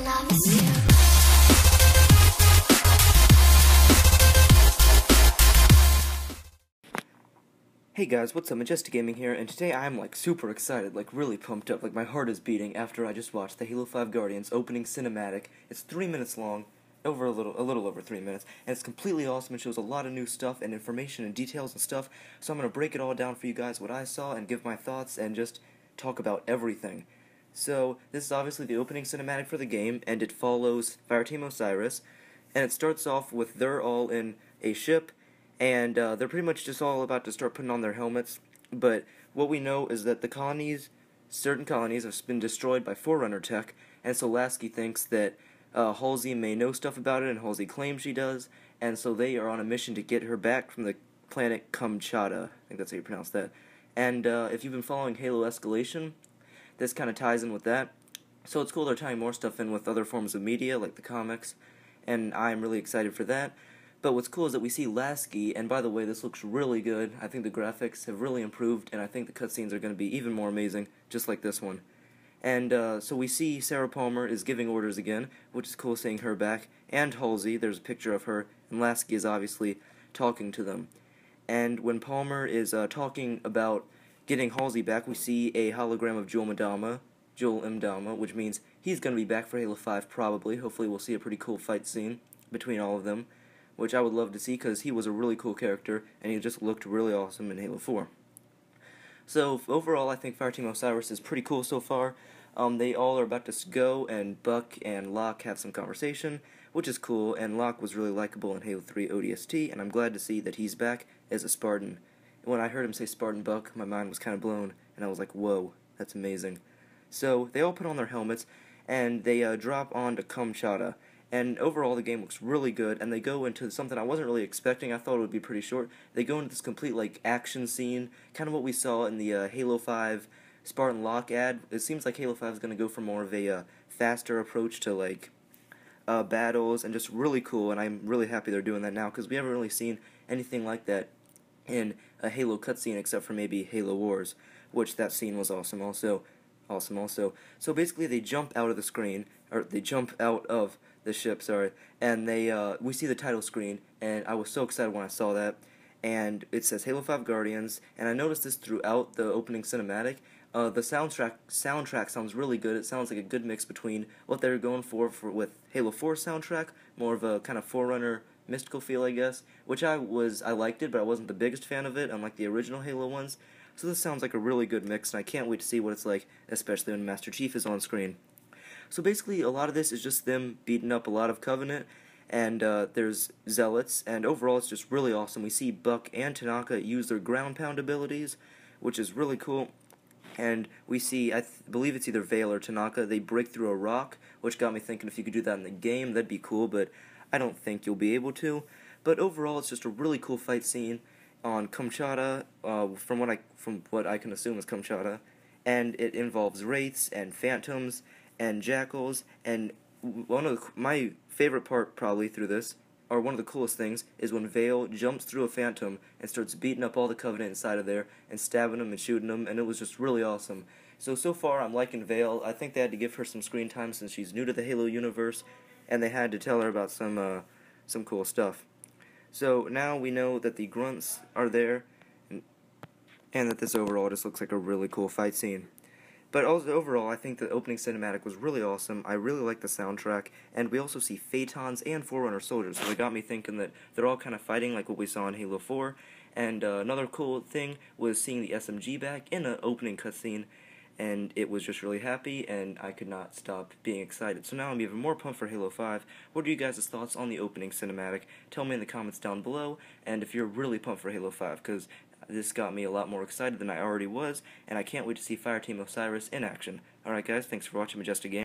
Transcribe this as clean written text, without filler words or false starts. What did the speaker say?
loves you. Hey guys, what's up? Majestic Gaming here, and today I'm super excited, really pumped up, my heart is beating after I just watched the Halo 5 Guardians opening cinematic. It's 3 minutes long, a little over 3 minutes, and it's completely awesome. It shows a lot of new stuff and information and details and stuff, so I'm going to break it all down for you guys, what I saw, and give my thoughts, and just talk about everything. So, this is obviously the opening cinematic for the game, and it follows Fireteam Osiris, and it starts off with they're all in a ship, and they're pretty much just all about to start putting on their helmets, but what we know is that certain colonies have been destroyed by Forerunner tech, and so Lasky thinks that Halsey may know stuff about it, and Halsey claims she does, and so they are on a mission to get her back from the planet Kamchatka. I think that's how you pronounce that. And if you've been following Halo Escalation, this kind of ties in with that. So it's cool they're tying more stuff in with other forms of media, like the comics, and I'm really excited for that. But what's cool is that we see Lasky, and by the way, this looks really good. I think the graphics have really improved, and I think the cutscenes are going to be even more amazing, just like this one. And so we see Sarah Palmer is giving orders again, which is cool seeing her back, and Halsey, there's a picture of her, and Lasky is obviously talking to them. And when Palmer is talking about getting Halsey back, we see a hologram of Joel Mdama, which means he's going to be back for Halo 5 probably. Hopefully we'll see a pretty cool fight scene between all of them, which I would love to see because he was a really cool character, and he just looked really awesome in Halo 4. So, overall, I think Fireteam Osiris is pretty cool so far. They all are about to go, and Buck and Locke have some conversation, which is cool, and Locke was really likable in Halo 3 ODST, and I'm glad to see that he's back as a Spartan. When I heard him say Spartan Buck, my mind was kind of blown, and I was like, whoa, that's amazing. So, they all put on their helmets, and they drop onto Kamchatka. And overall, the game looks really good, and they go into something I wasn't really expecting. I thought it would be pretty short. They go into this complete, action scene, kind of what we saw in the Halo 5 Spartan Locke ad. It seems like Halo 5 is going to go for more of a faster approach to, battles, and just really cool, and I'm really happy they're doing that now, because we haven't really seen anything like that in a Halo cutscene, except for maybe Halo Wars, which that scene was awesome also. So basically, they jump out of the screen, or they jump out of the ship, and we see the title screen, and I was so excited when I saw that, and it says Halo 5 Guardians, and I noticed this throughout the opening cinematic. The soundtrack sounds really good. It sounds like a good mix between what they were going for with Halo 4 soundtrack, more of a kind of Forerunner mystical feel, I guess, which I liked it, but I wasn't the biggest fan of it, unlike the original Halo ones. So this sounds like a really good mix, and I can't wait to see what it's like, especially when Master Chief is on screen. So basically, a lot of this is just them beating up a lot of Covenant, and there's Zealots, and overall it's just really awesome. We see Buck and Tanaka use their ground pound abilities, which is really cool. And we see, I believe it's either Vale or Tanaka, they break through a rock, which got me thinking if you could do that in the game, that'd be cool, but I don't think you'll be able to. But overall, it's just a really cool fight scene on Kamchatka, from what I can assume is Kamchatka, and it involves Wraiths and Phantoms and Jackals, and my favorite part probably through this, or one of the coolest things, is when Vale jumps through a Phantom and starts beating up all the Covenant inside of there, and stabbing them and shooting them, and it was just really awesome. So far I'm liking Vale. I think they had to give her some screen time since she's new to the Halo universe, and they had to tell her about some cool stuff. So now we know that the grunts are there, and that this overall just looks like a really cool fight scene. But also overall, I think the opening cinematic was really awesome. I really like the soundtrack, and we also see Phaetons and Forerunner soldiers, so it got me thinking that they're all kind of fighting like what we saw in Halo 4. And another cool thing was seeing the SMG back in an opening cutscene, and it was just really happy, and I could not stop being excited. So now I'm even more pumped for Halo 5. What are you guys' thoughts on the opening cinematic? Tell me in the comments down below, and if you're really pumped for Halo 5, because this got me a lot more excited than I already was, and I can't wait to see Fireteam Osiris in action. Alright guys, thanks for watching Majestic Gaming.